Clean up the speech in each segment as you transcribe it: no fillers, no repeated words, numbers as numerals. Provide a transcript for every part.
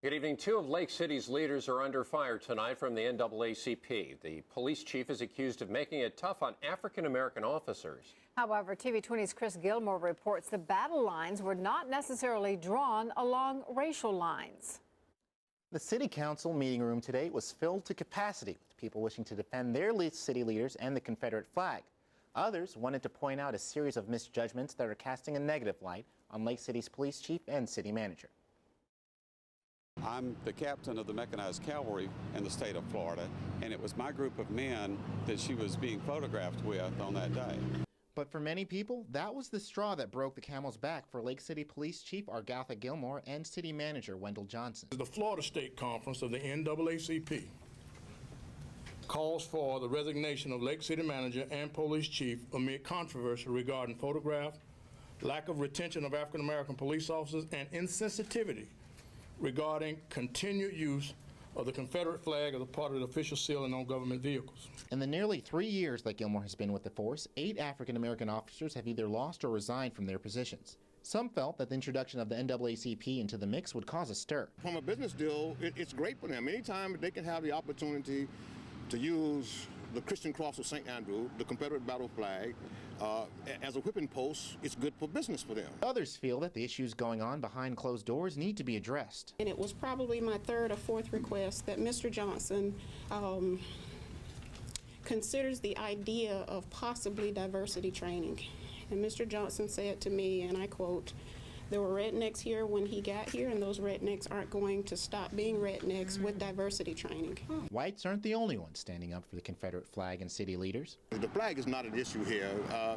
Good evening. Two of Lake City's leaders are under fire tonight from the NAACP. The police chief is accused of making it tough on African-American officers. However, TV20's Chris Gilmore reports the battle lines were not necessarily drawn along racial lines. The city council meeting room today was filled to capacity with people wishing to defend their city leaders and the Confederate flag. Others wanted to point out a series of misjudgments that are casting a negative light on Lake City's police chief and city manager. I'm the captain of the mechanized cavalry in the state of Florida, and it was my group of men that she was being photographed with on that day. But for many people, that was the straw that broke the camel's back for Lake City Police Chief Argatha Gilmore and City Manager Wendell Johnson. The Florida State Conference of the NAACP calls for the resignation of Lake City Manager and Police Chief amid controversy regarding photograph, lack of retention of African American police officers, and insensitivity regarding continued use of the Confederate flag as a part of the official ceiling on government vehicles. In the nearly 3 years that Gilmore has been with the force, 8 African-American officers have either lost or resigned from their positions. Some felt that the introduction of the NAACP into the mix would cause a stir. From a business deal, it's great for them. Anytime they can have the opportunity to use the Christian cross of St. Andrew, the Confederate battle flag, as a whipping post, it's good for business for them. Others feel that the issues going on behind closed doors need to be addressed. And it was probably my third or fourth request that Mr. Johnson considers the idea of possibly diversity training. And Mr. Johnson said to me, and I quote, "There were rednecks here when he got here, and those rednecks aren't going to stop being rednecks with diversity training." Whites aren't the only ones standing up for the Confederate flag and city leaders. The flag is not an issue here.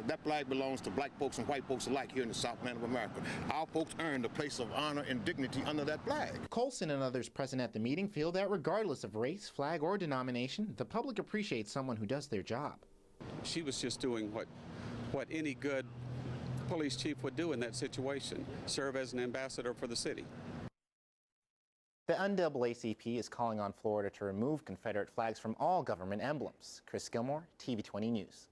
That flag belongs to black folks and white folks alike here in the Southland of America. Our folks earned a place of honor and dignity under that flag. Colson and others present at the meeting feel that regardless of race, flag, or denomination, the public appreciates someone who does their job. She was just doing what any good police chief would do in that situation, serve as an ambassador for the city. The NAACP is calling on Florida to remove Confederate flags from all government emblems. Chris Gilmore, TV20 News.